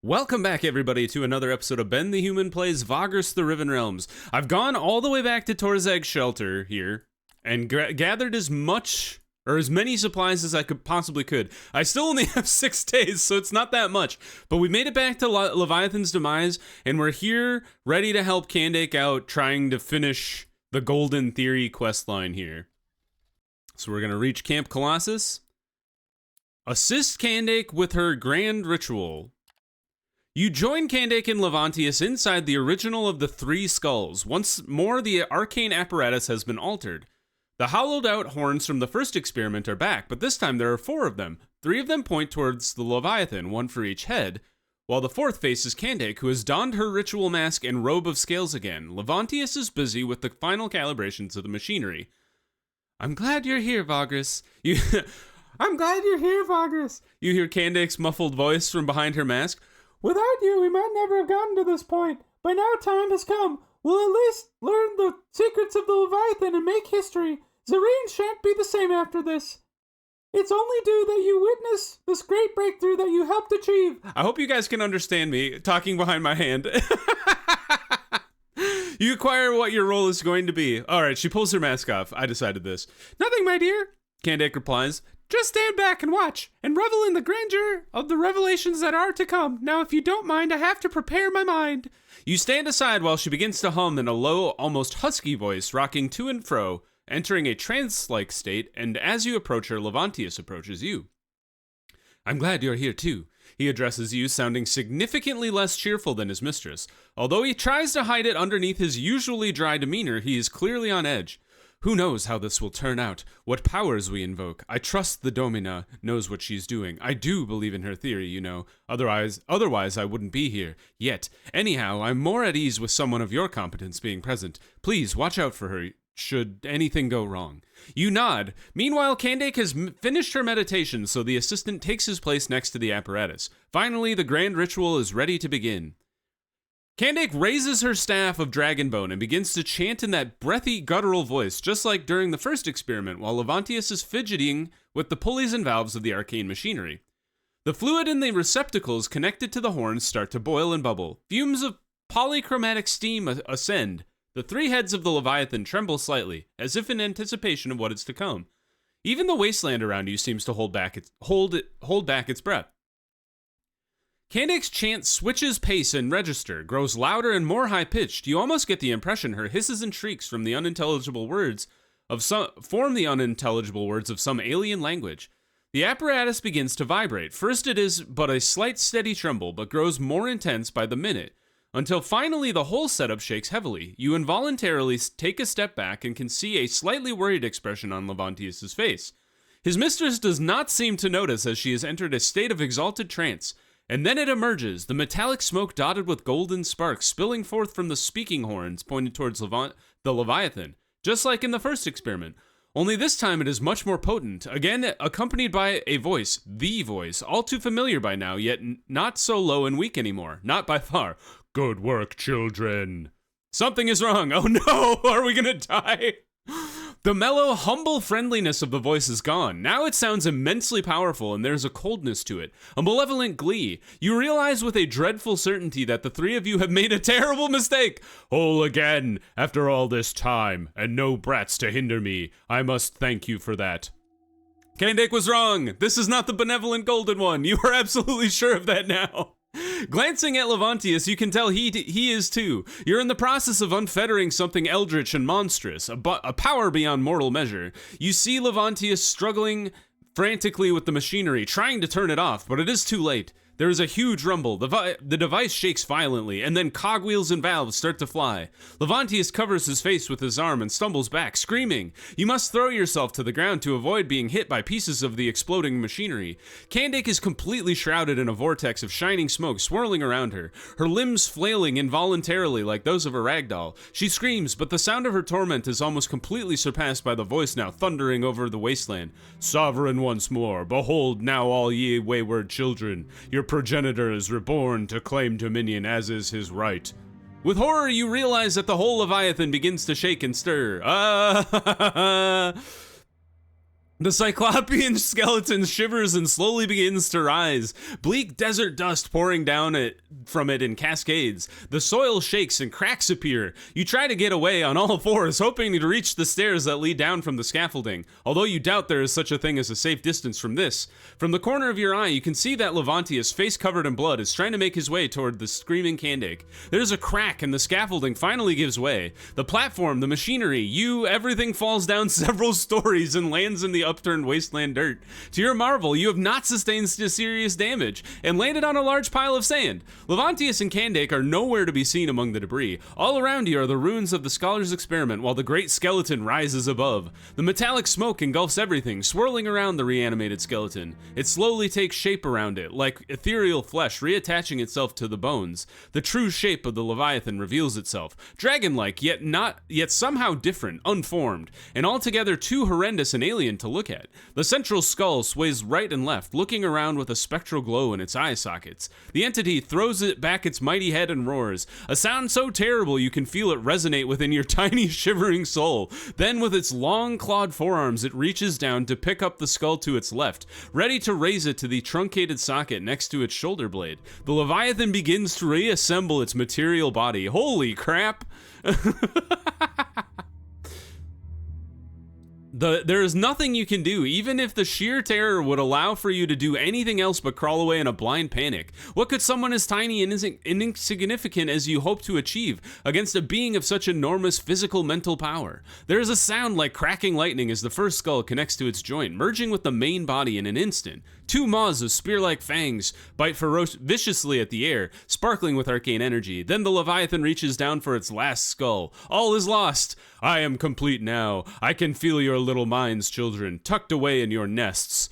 Welcome back, everybody, to another episode of Ben the Human Plays Vagrus the Riven Realms. I've gone all the way back to Torzag's shelter here and gathered as much or as many supplies as I possibly could. I still only have 6 days, so it's not that much. But we made it back to Leviathan's demise, and we're here ready to help Kandake out, trying to finish the Golden Theory questline here. So we're going to reach Camp Colossus. Assist Kandake with her grand ritual. You join Kandake and Levantius inside the original of the Three Skulls. Once more, the arcane apparatus has been altered. The hollowed-out horns from the first experiment are back, but this time there are 4 of them. 3 of them point towards the Leviathan, 1 for each head, while the 4th faces Kandake, who has donned her ritual mask and robe of scales again. Levantius is busy with the final calibrations of the machinery. I'm glad you're here, Vagrus. I'm glad you're here, Vagrus. You hear Kandake's muffled voice from behind her mask. Without you, we might never have gotten to this point. By now time has come. We'll at least learn the secrets of the Leviathan and make history. Zareen shan't be the same after this. It's only due that you witness this great breakthrough that you helped achieve. I hope you guys can understand me talking behind my hand. You acquire what your role is going to be. Alright, she pulls her mask off. I decided this. Nothing, my dear. Kandake replies. Just stand back and watch, and revel in the grandeur of the revelations that are to come. Now, if you don't mind, I have to prepare my mind. You stand aside while she begins to hum in a low, almost husky voice, rocking to and fro, entering a trance-like state, and as you approach her, Levantius approaches you. I'm glad you're here, too. He addresses you, sounding significantly less cheerful than his mistress. Although he tries to hide it underneath his usually dry demeanor, he is clearly on edge. Who knows how this will turn out, what powers we invoke. I trust the Domina knows what she's doing. I do believe in her theory, you know. Otherwise I wouldn't be here. Yet, anyhow, I'm more at ease with someone of your competence being present. Please, watch out for her, should anything go wrong. You nod. Meanwhile, Kandake has finished her meditation, so the assistant takes his place next to the apparatus. Finally, the grand ritual is ready to begin. Kandake raises her staff of dragonbone and begins to chant in that breathy, guttural voice, just like during the first experiment, while Levantius is fidgeting with the pulleys and valves of the arcane machinery. The fluid in the receptacles connected to the horns start to boil and bubble. Fumes of polychromatic steam ascend. The 3 heads of the Leviathan tremble slightly, as if in anticipation of what is to come. Even the wasteland around you seems to hold back its breath. Kandake's chant switches pace and register, grows louder and more high-pitched. You almost get the impression her hisses and shrieks form the unintelligible words of some alien language. The apparatus begins to vibrate. First it is but a slight steady tremble, but grows more intense by the minute, until finally the whole setup shakes heavily. You involuntarily take a step back and can see a slightly worried expression on Levantius' face. His mistress does not seem to notice as she has entered a state of exalted trance. And then it emerges, the metallic smoke dotted with golden sparks spilling forth from the speaking horns pointed towards the Leviathan, just like in the first experiment. Only this time it is much more potent, again accompanied by a voice, the voice, all too familiar by now, yet not so low and weak anymore, not by far. Good work, children. Something is wrong. Oh no, are we gonna die? The mellow, humble friendliness of the voice is gone. Now it sounds immensely powerful, and there's a coldness to it, a malevolent glee. You realize with a dreadful certainty that the 3 of you have made a terrible mistake. Whole again, after all this time, and no brats to hinder me. I must thank you for that. Kandake was wrong. This is not the benevolent golden one. You are absolutely sure of that now. Glancing at Levantius, you can tell he is too. You're in the process of unfettering something eldritch and monstrous, a power beyond mortal measure. You see Levantius struggling frantically with the machinery, trying to turn it off, but it is too late. There is a huge rumble. The device shakes violently, and then cogwheels and valves start to fly. Levantius covers his face with his arm and stumbles back, screaming. You must throw yourself to the ground to avoid being hit by pieces of the exploding machinery. Kandake is completely shrouded in a vortex of shining smoke swirling around her, her limbs flailing involuntarily like those of a ragdoll. She screams, but the sound of her torment is almost completely surpassed by the voice now thundering over the wasteland. Sovereign once more, behold now all ye wayward children. Your progenitor is reborn to claim dominion as is his right. With horror, you realize that the whole Leviathan begins to shake and stir. The Cyclopean skeleton shivers and slowly begins to rise, bleak desert dust pouring down from it in cascades. The soil shakes and cracks appear. You try to get away on all fours, hoping to reach the stairs that lead down from the scaffolding, although you doubt there is such a thing as a safe distance from this. From the corner of your eye, you can see that Levantius, face covered in blood, is trying to make his way toward the screaming Kandake. There's a crack and the scaffolding finally gives way. The platform, the machinery, everything falls down several stories and lands in the upturned wasteland dirt. To your marvel, you have not sustained serious damage and landed on a large pile of sand. Levantius and Kandake are nowhere to be seen among the debris. All around you are the ruins of the scholar's experiment, while the great skeleton rises above. The metallic smoke engulfs everything, swirling around the reanimated skeleton. It slowly takes shape around it, like ethereal flesh reattaching itself to the bones. The true shape of the Leviathan reveals itself, dragon-like, yet somehow different, unformed, and altogether too horrendous and alien to look at. The central skull sways right and left, looking around with a spectral glow in its eye sockets. The entity throws it back its mighty head and roars, a sound so terrible you can feel it resonate within your tiny shivering soul. Then with its long clawed forearms, it reaches down to pick up the skull to its left, ready to raise it to the truncated socket next to its shoulder blade. The Leviathan begins to reassemble its material body. Holy crap! There is nothing you can do, even if the sheer terror would allow for you to do anything else but crawl away in a blind panic. What could someone as tiny and insignificant as you hope to achieve against a being of such enormous physical mental power? There is a sound like cracking lightning as the first skull connects to its joint, merging with the main body in an instant. Two maws of spear-like fangs bite viciously at the air, sparkling with arcane energy. Then the Leviathan reaches down for its last skull. All is lost. I am complete now. I can feel your little minds, children, tucked away in your nests.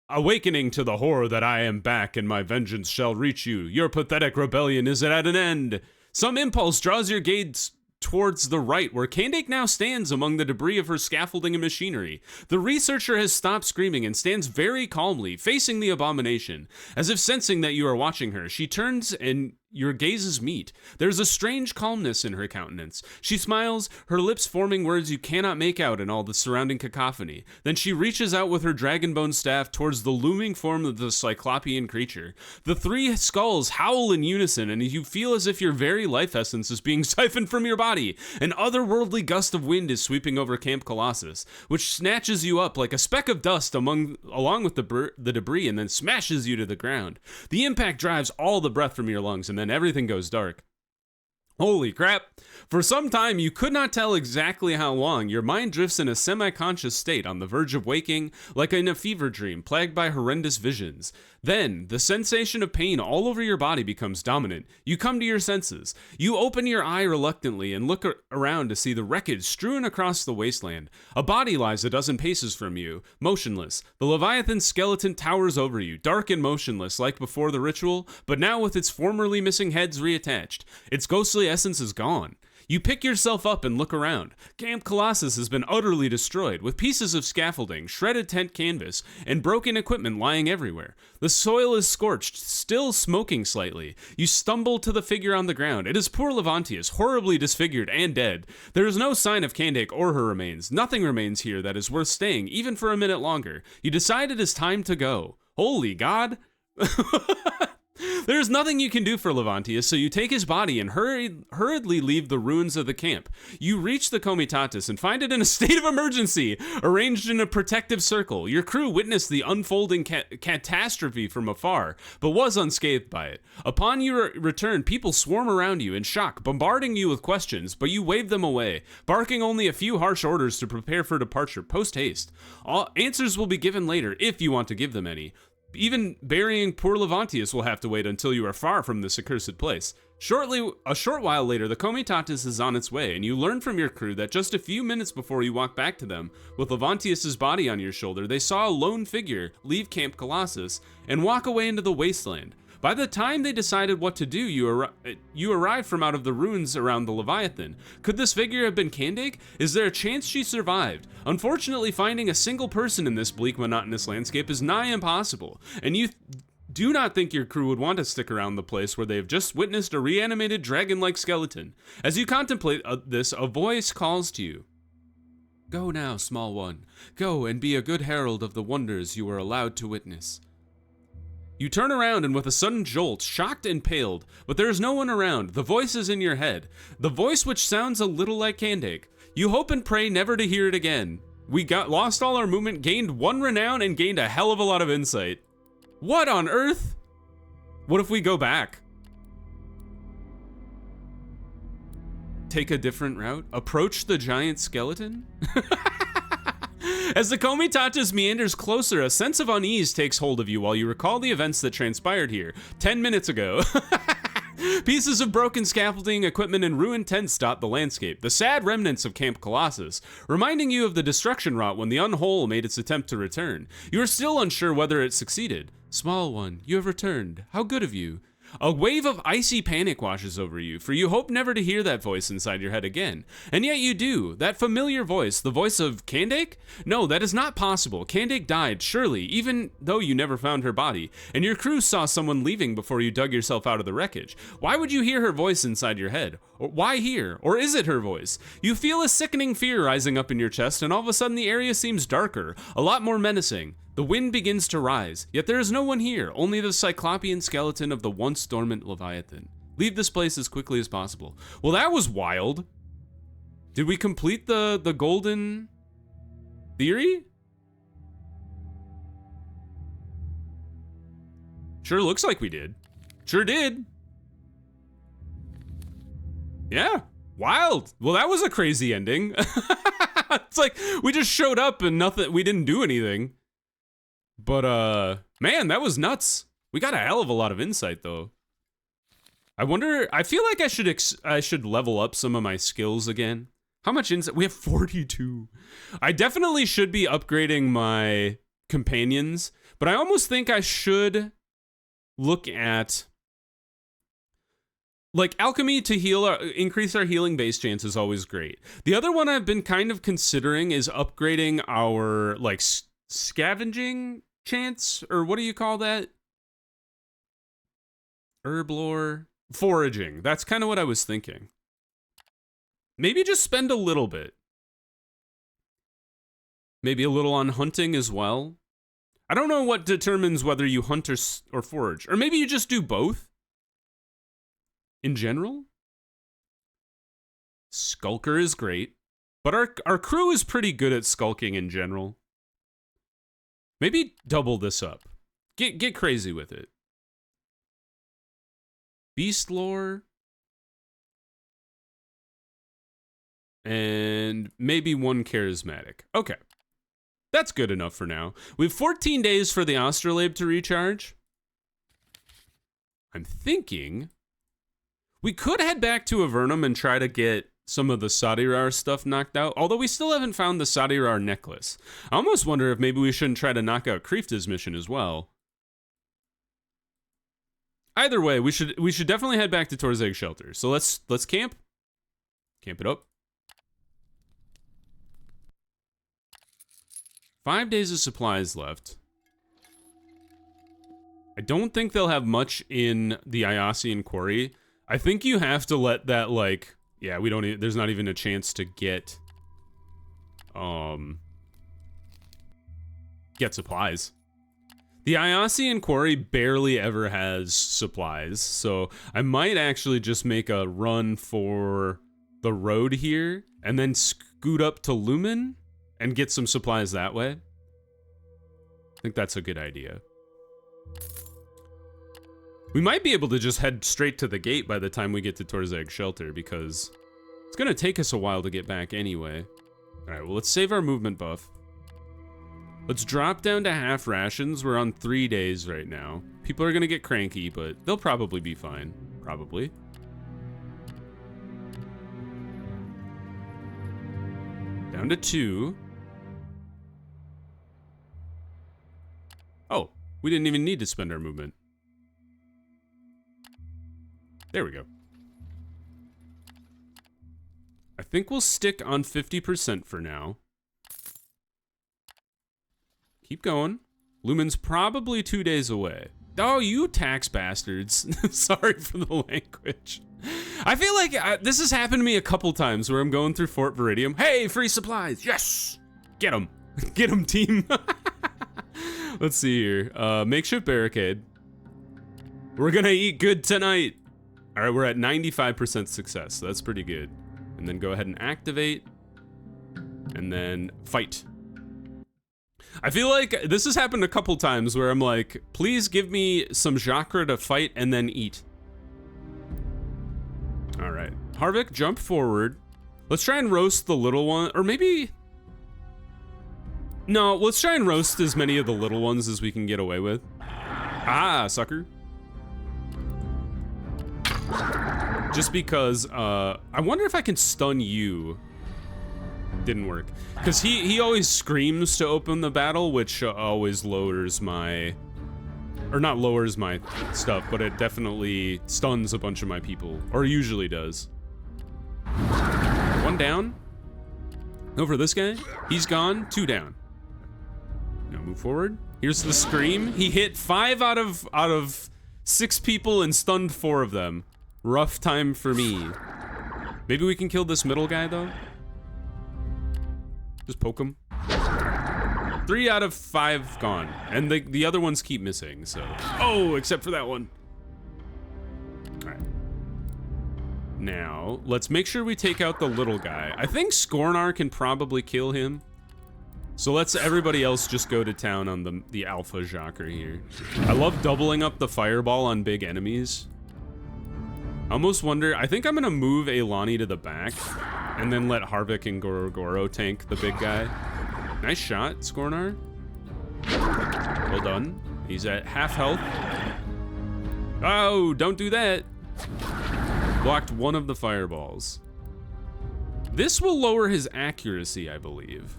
Awakening to the horror that I am back and my vengeance shall reach you. Your pathetic rebellion is at an end. Some impulse draws your gaze towards the right, where Kandake now stands among the debris of her scaffolding and machinery. The researcher has stopped screaming and stands very calmly, facing the abomination. As if sensing that you are watching her, she turns and your gazes meet. There's a strange calmness in her countenance. She smiles, her lips forming words you cannot make out in all the surrounding cacophony. Then she reaches out with her dragonbone staff towards the looming form of the cyclopean creature. The three skulls howl in unison, and you feel as if your very life essence is being siphoned from your body. An otherworldly gust of wind is sweeping over Camp Colossus, which snatches you up like a speck of dust along with the debris and then smashes you to the ground. The impact drives all the breath from your lungs, and then everything goes dark. Holy crap. For some time, you could not tell exactly how long. Your mind drifts in a semi-conscious state on the verge of waking, like in a fever dream, plagued by horrendous visions. Then, the sensation of pain all over your body becomes dominant. You come to your senses. You open your eye reluctantly and look around to see the wreckage strewn across the wasteland. A body lies a dozen paces from you, motionless. The Leviathan skeleton towers over you, dark and motionless like before the ritual, but now with its formerly missing heads reattached. Its ghostly essence is gone. You pick yourself up and look around. Camp Colossus has been utterly destroyed, with pieces of scaffolding, shredded tent canvas, and broken equipment lying everywhere. The soil is scorched, still smoking slightly. You stumble to the figure on the ground. It is poor Levantius, horribly disfigured and dead. There is no sign of Kandake or her remains. Nothing remains here that is worth staying, even for a minute longer. You decide it is time to go. Holy God! There is nothing you can do for Levantius, so you take his body and hurriedly leave the ruins of the camp. You reach the Comitatus and find it in a state of emergency, arranged in a protective circle. Your crew witnessed the unfolding catastrophe from afar, but was unscathed by it. Upon your return, people swarm around you in shock, bombarding you with questions, but you wave them away, barking only a few harsh orders to prepare for departure post-haste. All answers will be given later, if you want to give them any. Even burying poor Levantius will have to wait until you are far from this accursed place. A short while later, the Comitatus is on its way, and you learn from your crew that just a few minutes before you walk back to them, with Levantius's body on your shoulder, they saw a lone figure leave Camp Colossus and walk away into the wasteland. By the time they decided what to do, you arrived from out of the ruins around the Leviathan. Could this figure have been Kandake? Is there a chance she survived? Unfortunately, finding a single person in this bleak, monotonous landscape is nigh impossible, and you do not think your crew would want to stick around the place where they have just witnessed a reanimated dragon-like skeleton. As you contemplate this, a voice calls to you. Go now, small one. Go and be a good herald of the wonders you are allowed to witness. You turn around and with a sudden jolt, shocked and paled, but there is no one around. The voice is in your head. The voice which sounds a little like Kandake. You hope and pray never to hear it again. We lost all our movement, gained 1 renown, and gained a hell of a lot of insight. What on earth? What if we go back? Take a different route? Approach the giant skeleton? As the Komitatis meanders closer, a sense of unease takes hold of you while you recall the events that transpired here 10 minutes ago. Pieces of broken scaffolding, equipment, and ruined tents dot the landscape, the sad remnants of Camp Colossus, reminding you of the destruction wrought when the Unwhole made its attempt to return. You are still unsure whether it succeeded. Small one, you have returned. How good of you. A wave of icy panic washes over you, for you hope never to hear that voice inside your head again. And yet you do. That familiar voice, the voice of Kandake? No, that is not possible. Kandake died, surely, even though you never found her body. And your crew saw someone leaving before you dug yourself out of the wreckage. Why would you hear her voice inside your head? Or why here? Or is it her voice? You feel a sickening fear rising up in your chest, and all of a sudden the area seems darker, a lot more menacing. The wind begins to rise, yet there is no one here, only the cyclopean skeleton of the once dormant Leviathan. Leave this place as quickly as possible. Well, that was wild. Did we complete the golden theory? Sure looks like we did. Sure did. Yeah, wild. Well, that was a crazy ending. It's like we just showed up and nothing, we didn't do anything. But, man, that was nuts. We got a hell of a lot of insight, though. I wonder, I feel like I should level up some of my skills again. How much insight? We have 42. I definitely should be upgrading my companions, but I almost think I should look at, like, alchemy to heal, increase our healing base chance is always great. The other one I've been kind of considering is upgrading our, like, scavenging chance, or what do you call that? Herb lore? Foraging. That's kind of what I was thinking. Maybe just spend a little bit. Maybe a little on hunting as well. I don't know what determines whether you hunt or forage. Or maybe you just do both. In general. Skulker is great. But our crew is pretty good at skulking in general. Maybe double this up. Get crazy with it. Beast lore. And maybe 1 charismatic. Okay. That's good enough for now. We have 14 days for the astrolabe to recharge. I'm thinking we could head back to Avernum and try to get some of the Sadirar stuff knocked out, although we still haven't found the Sadirar necklace. I almost wonder if maybe we shouldn't try to knock out Krifta's mission as well. Either way, we should definitely head back to Torzeg Shelter. So let's camp. Camp it up. 5 days of supplies left. I don't think they'll have much in the Iasian Quarry. I think you have to let that, like, yeah, we don't, there's not even a chance to get supplies. The Iasian Quarry barely ever has supplies, so I might actually just make a run for the road here, and then scoot up to Lumen, and get some supplies that way. I think that's a good idea. We might be able to just head straight to the gate by the time we get to Torzeg Shelter, because it's gonna take us a while to get back anyway. Alright, well, let's save our movement buff. Let's drop down to half rations. We're on 3 days right now. People are gonna get cranky, but they'll probably be fine. Probably. Down to 2. Oh, we didn't even need to spend our movement. There we go. I think we'll stick on 50% for now. Keep going. Lumen's probably 2 days away. Oh, you tax bastards. Sorry for the language. I feel like this has happened to me a couple times where I'm going through Fort Viridium. Hey, free supplies. Yes. Get them. Get them, team. Let's see here. Makeshift barricade. We're gonna eat good tonight. All right, we're at 95% success. So that's pretty good. And then go ahead and activate. And then fight. I feel like this has happened a couple times where I'm like, please give me some chakra to fight and then eat. All right, Harvick, jump forward. Let's try and roast the little one, or maybe... No, let's try and roast as many of the little ones as we can get away with. Ah, sucker. Just because, I wonder if I can stun you. Didn't work. Because he always screams to open the battle, which always lowers my... Or not lowers my stuff, but it definitely stuns a bunch of my people. Or usually does. One down. Over this guy. He's gone. 2 down. Now move forward. Here's the scream. He hit 5 out of 6 people and stunned 4 of them. Rough time for me. Maybe we can kill this middle guy, though? Just poke him. 3 out of 5 gone. And the other ones keep missing, so... Oh, except for that one. Alright. Now, let's make sure we take out the little guy. I think Scornar can probably kill him. So let's everybody else just go to town on the Alpha Jocker here. I love doubling up the fireball on big enemies. I almost wonder... I think I'm gonna move Eilani to the back. And then let Harvick and Gorogoro tank the big guy. Nice shot, Scornar. Well done. He's at half health. Oh, don't do that. Blocked one of the fireballs. This will lower his accuracy, I believe.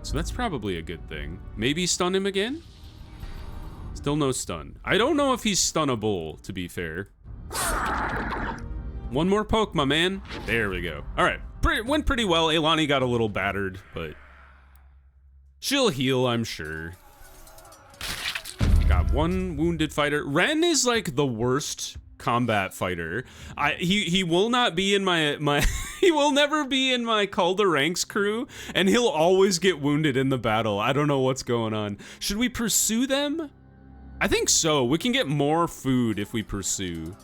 So that's probably a good thing. Maybe stun him again? Still no stun. I don't know if he's stunnable, to be fair. One more poke, my man. There we go. All right, went pretty well. Eilani got a little battered, but she'll heal, I'm sure. Got 1 wounded fighter. Ren is like the worst combat fighter. He will not be in my he will never be in my Call to Ranks crew, and he'll always get wounded in the battle. I don't know what's going on. Should we pursue them? I think so. We can get more food if we pursue.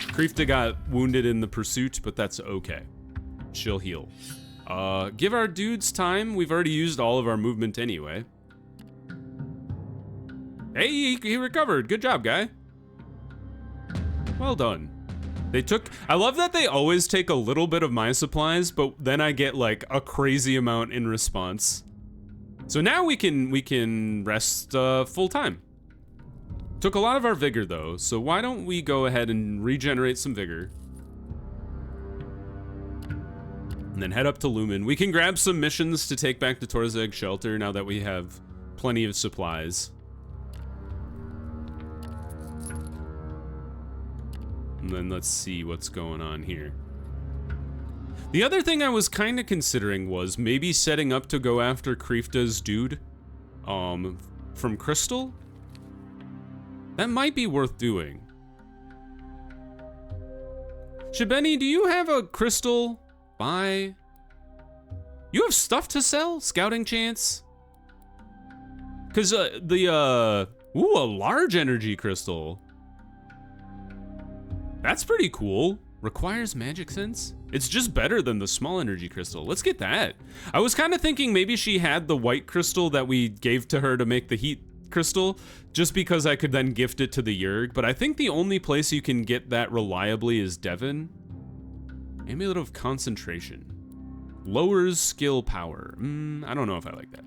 Kreefta got wounded in the pursuit, but that's okay. She'll heal. Give our dudes time. We've already used all of our movement anyway. Hey, he recovered. Good job, guy. Well done. They took... I love that they always take a little bit of my supplies, but then I get like a crazy amount in response. So now we can rest full time. Took a lot of our vigor, though, so why don't we go ahead and regenerate some vigor. And then head up to Lumen. We can grab some missions to take back to Torzeg Shelter now that we have plenty of supplies. And then let's see what's going on here. The other thing I was kind of considering was maybe setting up to go after Kreefta's dude from Crystal. That might be worth doing. Shibeni, do you have a crystal? Buy. You have stuff to sell? Scouting chance? Cause ooh, a large energy crystal. That's pretty cool. Requires magic sense? It's just better than the small energy crystal. Let's get that. I was kind of thinking maybe she had the white crystal that we gave to her to make the heat crystal, just because I could then gift it to the Yerg, but I think the only place you can get that reliably is Devon. Amulet of Concentration. Lowers skill power. I don't know if I like that.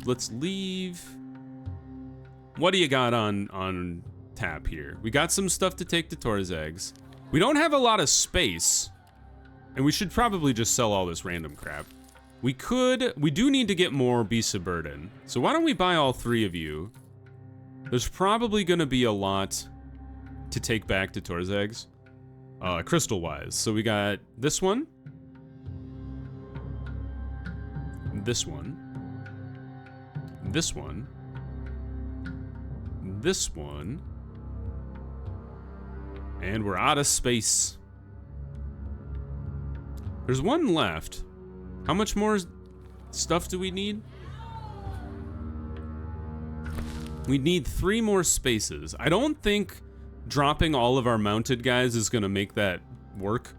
Let's leave. What do you got on tap here? We got some stuff to take to Torzeg's. We don't have a lot of space, and we should probably just sell all this random crap. We do need to get more Beasts of Burden. So why don't we buy all 3 of you? There's probably gonna be a lot to take back to Torzeg's, crystal-wise. So we got this one. This one. This one. This one. And we're out of space. There's one left. How much more stuff do we need? We need 3 more spaces. I don't think dropping all of our mounted guys is gonna make that work.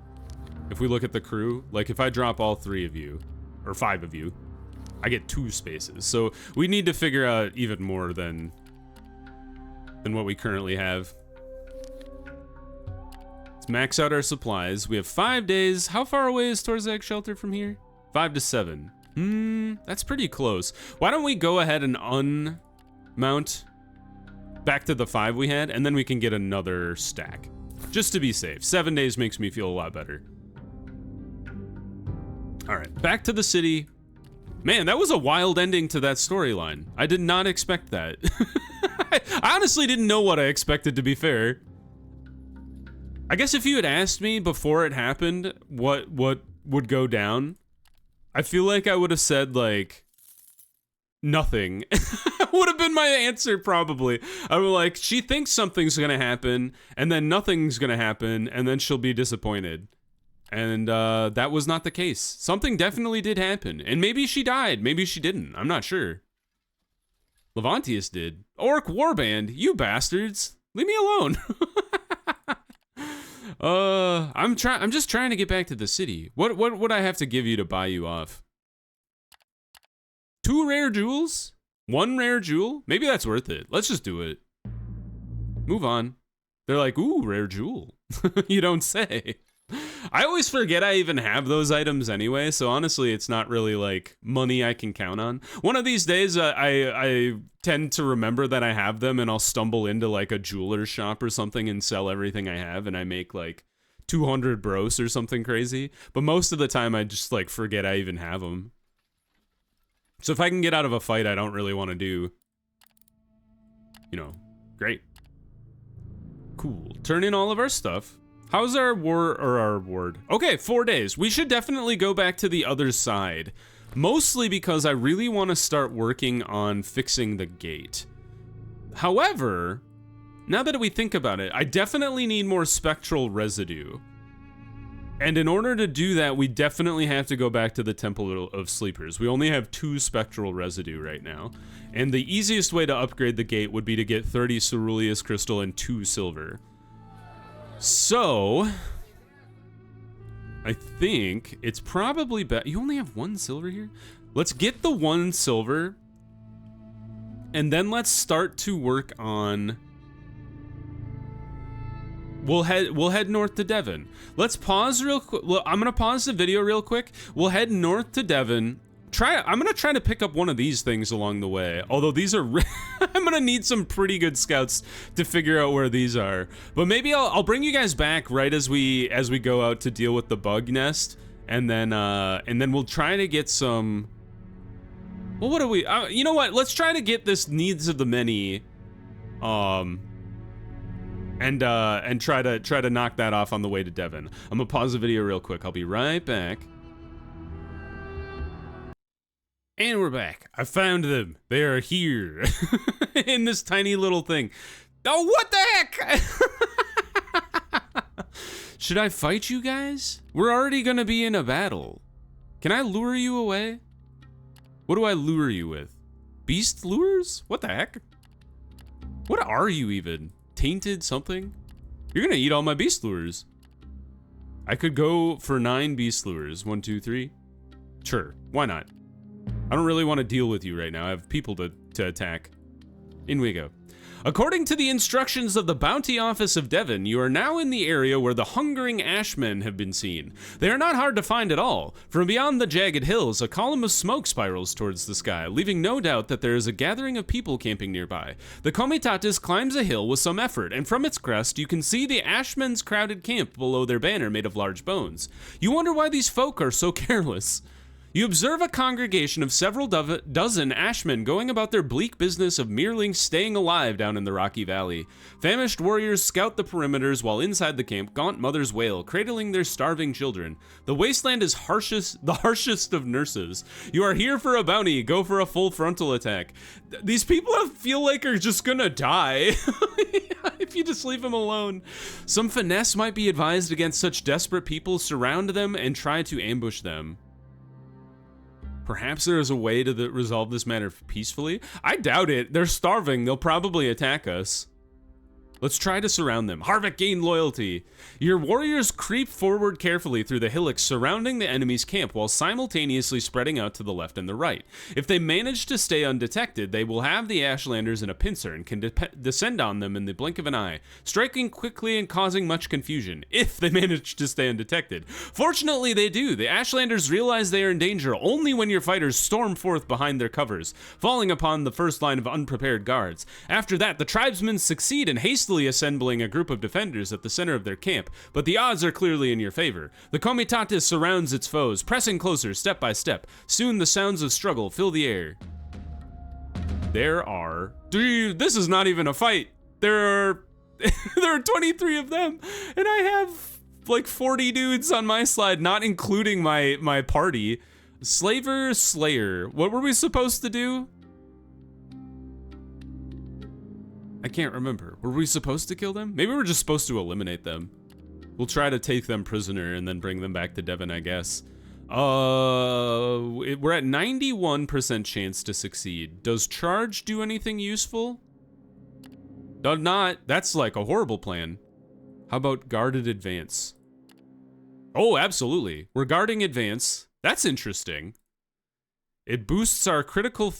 If we look at the crew, like if I drop all 3 of you, or 5 of you, I get 2 spaces. So we need to figure out even more than what we currently have. Let's max out our supplies. We have 5 days. How far away is Torzak Shelter from here? 5 to 7. That's pretty close. Why don't we go ahead and unmount back to the 5 we had, and then we can get another stack. Just to be safe. 7 days makes me feel a lot better. All right, back to the city. Man, that was a wild ending to that storyline. I did not expect that. I honestly didn't know what I expected, to be fair. I guess if you had asked me before it happened what would go down, I feel like I would have said, like, nothing. Would have been my answer, probably. I was like, she thinks something's gonna happen, and then nothing's gonna happen, and then she'll be disappointed. And that was not the case. Something definitely did happen. And maybe she died, maybe she didn't. I'm not sure. Levantius did. Orc Warband, you bastards. Leave me alone. I'm just trying to get back to the city. What would I have to give you to buy you off? 2 rare jewels? 1 rare jewel? Maybe that's worth it. Let's just do it. Move on. They're like, ooh, rare jewel. You don't say. I always forget I even have those items anyway, so honestly, it's not really like money I can count on. One of these days, I tend to remember that I have them, and I'll stumble into like a jeweler's shop or something and sell everything I have, and I make like 200 bros or something crazy. But most of the time, I just like forget I even have them. So if I can get out of a fight I don't really want to do, you know, great. Cool. Turn in all of our stuff. How's our ward? Okay, 4 days. We should definitely go back to the other side. Mostly because I really want to start working on fixing the gate. However, now that we think about it, I definitely need more spectral residue. And in order to do that, we definitely have to go back to the Temple of Sleepers. We only have 2 spectral residue right now. And the easiest way to upgrade the gate would be to get 30 ceruleus crystal and 2 silver. So, I think it's probably better. You only have 1 silver here? Let's get the 1 silver, and then let's start to work on. We'll head north to Devon. Let's pause real quick. I'm gonna pause the video real quick. We'll head north to Devon. I'm gonna try to pick up one of these things along the way. Although these are, I'm gonna need some pretty good scouts to figure out where these are. But maybe I'll bring you guys back right as we go out to deal with the bug nest, and then we'll try to get some. Well, what do we? You know what? Let's try to get this needs of the many, and try to knock that off on the way to Devon. I'm gonna pause the video real quick. I'll be right back. And we're back. I found them. They are here in this tiny little thing. Oh, what the heck? Should I fight you guys? We're already gonna be in a battle. Can I lure you away? What do I lure you with? Beast lures? What the heck? What are you even? Tainted something? You're gonna eat all my beast lures. I could go for 9 beast lures. 1, 2, 3. Sure, why not? I don't really want to deal with you right now. I have people to attack. In we go. According to the instructions of the Bounty Office of Devon, you are now in the area where the hungering ashmen have been seen. They are not hard to find at all. From beyond the jagged hills, a column of smoke spirals towards the sky, leaving no doubt that there is a gathering of people camping nearby. The Comitatus climbs a hill with some effort, and from its crest, you can see the ashmen's crowded camp below their banner made of large bones. You wonder why these folk are so careless. You observe a congregation of several dozen Ashmen going about their bleak business of merely staying alive down in the rocky valley. Famished warriors scout the perimeters while inside the camp, gaunt mothers wail, cradling their starving children. The wasteland is the harshest of nurses. You are here for a bounty, go for a full frontal attack. These people I feel like are just gonna die if you just leave them alone. Some finesse might be advised against such desperate people. Surround them and try to ambush them. Perhaps there is a way to resolve this matter peacefully. I doubt it. They're starving. They'll probably attack us. Let's try to surround them. Harvick gained loyalty. Your warriors creep forward carefully through the hillocks surrounding the enemy's camp while simultaneously spreading out to the left and the right. If they manage to stay undetected, they will have the Ashlanders in a pincer and can descend on them in the blink of an eye, striking quickly and causing much confusion, if they manage to stay undetected. Fortunately, they do. The Ashlanders realize they are in danger only when your fighters storm forth behind their covers, falling upon the first line of unprepared guards. After that, the tribesmen succeed in hastily assembling a group of defenders at the center of their camp, but the odds are clearly in your favor. The Comitatus surrounds its foes, pressing closer step by step. Soon the sounds of struggle fill the air. Dude, this is not even a fight. There are 23 of them, and I have like 40 dudes on my slide, not including my party. Slaver Slayer, what were we supposed to do? I can't remember. Were we supposed to kill them? Maybe we're just supposed to eliminate them. We'll try to take them prisoner and then bring them back to Devon, I guess. We're at 91% chance to succeed. Does charge do anything useful? Does not. That's like a horrible plan. How about guarded advance? Oh, absolutely. We're guarding advance. That's interesting. It boosts our critical...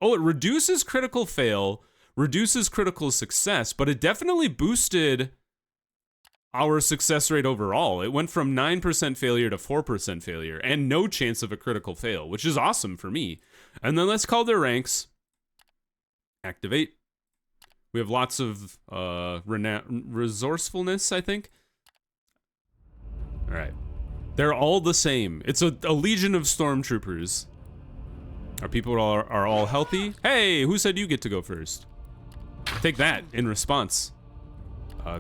it reduces critical fail, reduces critical success, but it definitely boosted our success rate overall. It went from 9% failure to 4% failure and no chance of a critical fail, which is awesome for me. And then let's call their ranks. Activate. We have lots of resourcefulness, I think. All right. They're all the same. It's a legion of stormtroopers. Our people are all healthy. Hey, who said you get to go first? Take that in response.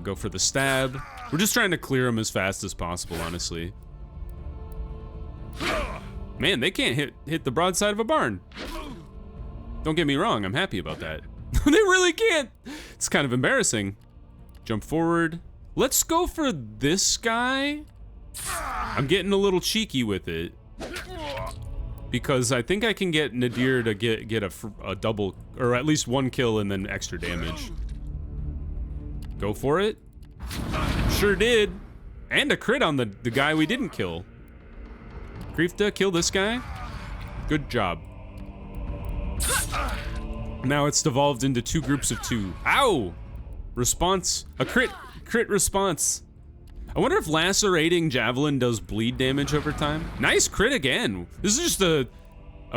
Go for the stab. We're just trying to clear them as fast as possible, honestly. Man, they can't hit the broadside of a barn. Don't get me wrong, I'm happy about that. They really can't. It's kind of embarrassing. Jump forward. Let's go for this guy. I'm getting a little cheeky with it, because I think I can get Nadir to get a double, or at least one kill and then extra damage. Go for it. Sure did. And a crit on the guy we didn't kill. Griefta, kill this guy. Good job. Now it's devolved into two groups of two. Ow! Response. A crit response. I wonder if lacerating javelin does bleed damage over time. Nice crit again. This is just a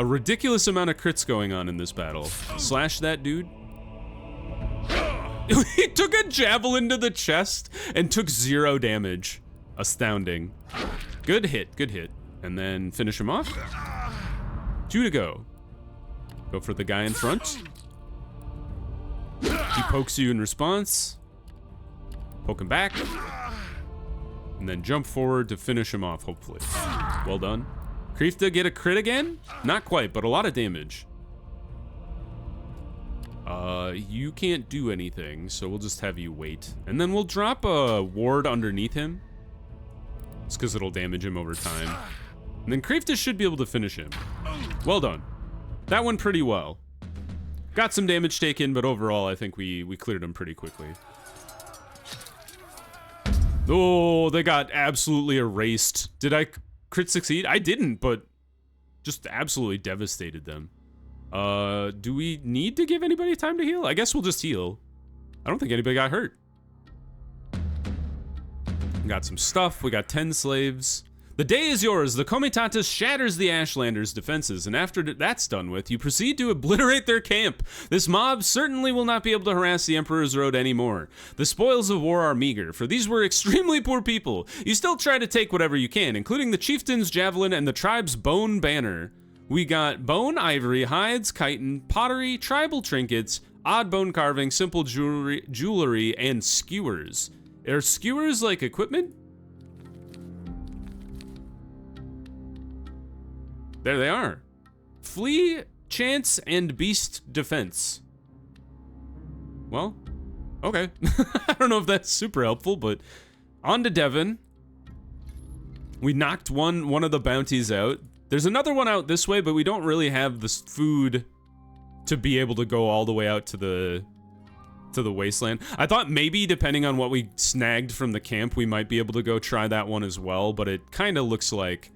ridiculous amount of crits going on in this battle. Slash that dude. He took a javelin to the chest and took 0 damage. Astounding. Good hit, good hit. And then finish him off. 2 to go. Go for the guy in front. He pokes you in response. Poke him back. And then jump forward to finish him off, hopefully. Well done. Griefta get a crit again? Not quite, but a lot of damage. You can't do anything, so we'll just have you wait. And then we'll drop a ward underneath him. It's because it'll damage him over time. And then Griefta should be able to finish him. Well done. That went pretty well. Got some damage taken, but overall I think we cleared him pretty quickly. Oh, they got absolutely erased. Did I crit succeed? I didn't, but just absolutely devastated them. Do we need to give anybody time to heal? I guess we'll just heal. I don't think anybody got hurt. We got some stuff. We got 10 slaves. The day is yours. The Comitatus shatters the Ashlanders' defenses, and after that's done with, you proceed to obliterate their camp. This mob certainly will not be able to harass the Emperor's Road anymore. The spoils of war are meager, for these were extremely poor people. You still try to take whatever you can, including the chieftain's javelin and the tribe's bone banner. We got bone, ivory, hides, chitin, pottery, tribal trinkets, odd bone carving, simple jewelry, and skewers. Are skewers like equipment? There they are. Flea, chance, and beast defense. Well, okay. I don't know if that's super helpful, but on to Devon. We knocked one of the bounties out. There's another one out this way, but we don't really have the food to be able to go all the way out to the wasteland. I thought maybe depending on what we snagged from the camp, we might be able to go try that one as well, but it kind of looks like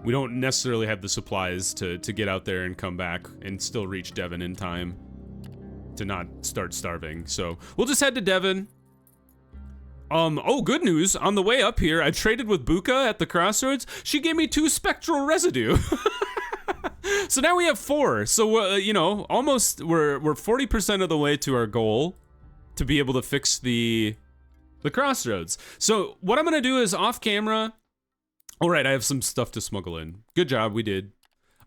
we don't necessarily have the supplies to get out there and come back and still reach Devon in time to not start starving. So we'll just head to Devon. Oh, good news. On the way up here, I traded with Buka at the crossroads. She gave me 2 spectral residue. So now we have 4. So, you know, almost we're 40% of the way to our goal to be able to fix the crossroads. So what I'm going to do is off camera. All right, I have some stuff to smuggle in. Good job, we did.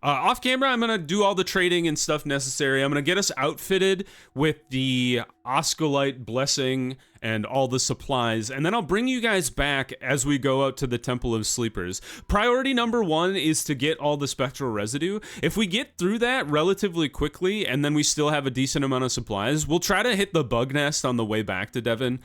Off camera, I'm gonna do all the trading and stuff necessary. I'm gonna get us outfitted with the Osculite blessing and all the supplies, and then I'll bring you guys back as we go out to the Temple of Sleepers. Priority number 1 is to get all the spectral residue. If we get through that relatively quickly, and then we still have a decent amount of supplies, we'll try to hit the bug nest on the way back to Devon.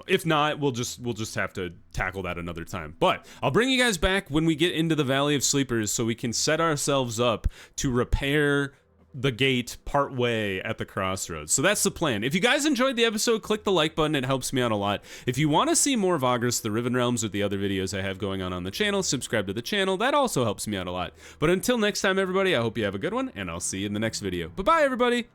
If not, we'll just have to tackle that another time. But I'll bring you guys back when we get into the Valley of Sleepers so we can set ourselves up to repair the gate part way at the crossroads. So that's the plan. If you guys enjoyed the episode, click the like button. It helps me out a lot. If you want to see more Vagrus, the Riven Realms, or the other videos I have going on the channel, subscribe to the channel. That also helps me out a lot. But until next time, everybody, I hope you have a good one, and I'll see you in the next video. Bye-bye, everybody!